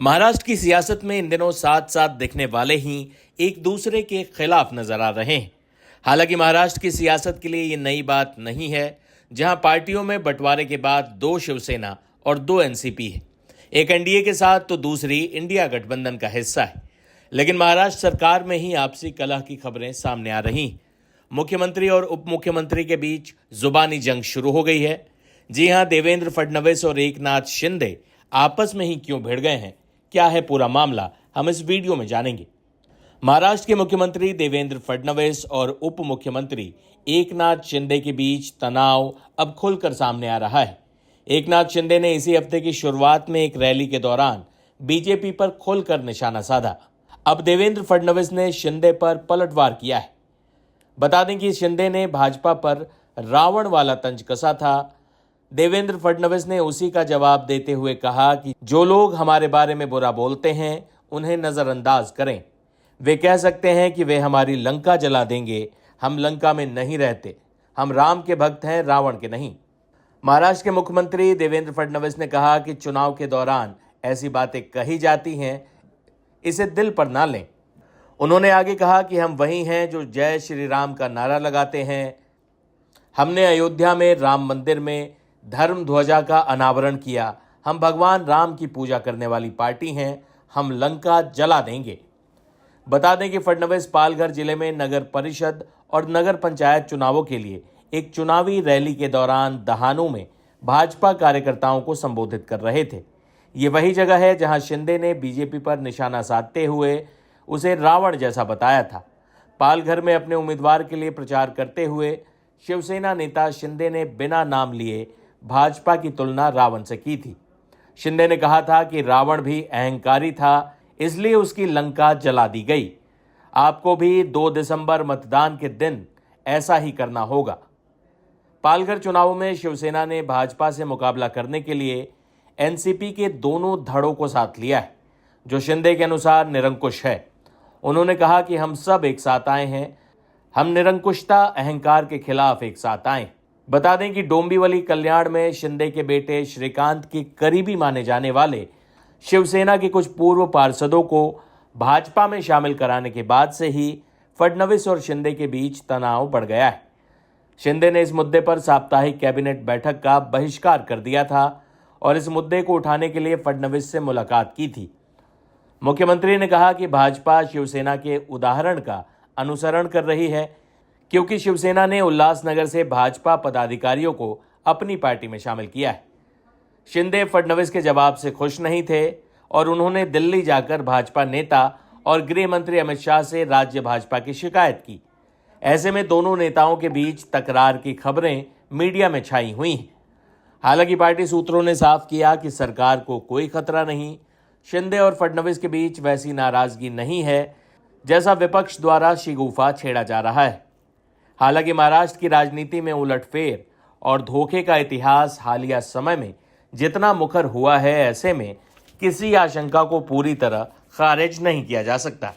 महाराष्ट्र की सियासत में इन दिनों साथ साथ दिखने वाले ही एक दूसरे के खिलाफ नजर आ रहे हैं। हालांकि महाराष्ट्र की सियासत के लिए ये नई बात नहीं है, जहां पार्टियों में बंटवारे के बाद दो शिवसेना और दो एनसीपी है। एक एनडीए के साथ तो दूसरी इंडिया गठबंधन का हिस्सा है। लेकिन महाराष्ट्र सरकार में ही आपसी कलह की खबरें सामने आ रही। मुख्यमंत्री और उप मुख्यमंत्री के बीच जुबानी जंग शुरू हो गई है। जी हां, देवेंद्र फडणवीस और एकनाथ शिंदे आपस में ही क्यों भिड़ गए हैं, क्या है पूरा मामला, हम इस वीडियो में जानेंगे। महाराष्ट्र के मुख्यमंत्री देवेंद्र फडणवीस और उप मुख्यमंत्री एकनाथ शिंदे के बीच तनाव अब खुलकर सामने आ रहा है। एकनाथ शिंदे ने इसी हफ्ते की शुरुआत में एक रैली के दौरान बीजेपी पर खुलकर निशाना साधा। अब देवेंद्र फडणवीस ने शिंदे पर पलटवार किया है। बता दें कि शिंदे ने भाजपा पर रावण वाला तंज कसा था। देवेंद्र फडणवीस ने उसी का जवाब देते हुए कहा कि जो लोग हमारे बारे में बुरा बोलते हैं उन्हें नजरअंदाज करें। वे कह सकते हैं कि वे हमारी लंका जला देंगे, हम लंका में नहीं रहते, हम राम के भक्त हैं, रावण के नहीं। महाराष्ट्र के मुख्यमंत्री देवेंद्र फडणवीस ने कहा कि चुनाव के दौरान ऐसी बातें कही जाती हैं, इसे दिल पर ना लें। उन्होंने आगे कहा कि हम वही हैं जो जय श्री राम का नारा लगाते हैं। हमने अयोध्या में राम मंदिर में धर्म ध्वजा का अनावरण किया। हम भगवान राम की पूजा करने वाली पार्टी हैं, हम लंका जला देंगे। बता दें कि फडणवीस पालघर जिले में नगर परिषद और नगर पंचायत चुनावों के लिए एक चुनावी रैली के दौरान दहानू में भाजपा कार्यकर्ताओं को संबोधित कर रहे थे। ये वही जगह है जहां शिंदे ने बीजेपी पर निशाना साधते हुए उसे रावण जैसा बताया था। पालघर में अपने उम्मीदवार के लिए प्रचार करते हुए शिवसेना नेता शिंदे ने बिना नाम लिए भाजपा की तुलना रावण से की थी। शिंदे ने कहा था कि रावण भी अहंकारी था, इसलिए उसकी लंका जला दी गई। आपको भी 2 दिसंबर मतदान के दिन ऐसा ही करना होगा। पालघर चुनावों में शिवसेना ने भाजपा से मुकाबला करने के लिए एनसीपी के दोनों धड़ों को साथ लिया है, जो शिंदे के अनुसार निरंकुश है। उन्होंने कहा कि हम सब एक साथ आए हैं, हम निरंकुशता अहंकार के खिलाफ एक साथ आए। बता दें कि डोंबिवली कल्याण में शिंदे के बेटे श्रीकांत के करीबी माने जाने वाले शिवसेना के कुछ पूर्व पार्षदों को भाजपा में शामिल कराने के बाद से ही फडणवीस और शिंदे के बीच तनाव बढ़ गया है। शिंदे ने इस मुद्दे पर साप्ताहिक कैबिनेट बैठक का बहिष्कार कर दिया था और इस मुद्दे को उठाने के लिए फडणवीस से मुलाकात की थी। मुख्यमंत्री ने कहा कि भाजपा शिवसेना के उदाहरण का अनुसरण कर रही है, क्योंकि शिवसेना ने उल्लासनगर से भाजपा पदाधिकारियों को अपनी पार्टी में शामिल किया है। शिंदे फडणवीस के जवाब से खुश नहीं थे और उन्होंने दिल्ली जाकर भाजपा नेता और गृह मंत्री अमित शाह से राज्य भाजपा की शिकायत की। ऐसे में दोनों नेताओं के बीच तकरार की खबरें मीडिया में छाई हुई हैं। हालांकि पार्टी सूत्रों ने साफ किया कि सरकार को कोई खतरा नहीं, शिंदे और फडणवीस के बीच वैसी नाराजगी नहीं है जैसा विपक्ष द्वारा शिगूफा छेड़ा जा रहा है। हालांकि महाराष्ट्र की राजनीति में उलटफेर और धोखे का इतिहास हालिया समय में जितना मुखर हुआ है, ऐसे में किसी आशंका को पूरी तरह खारिज नहीं किया जा सकता।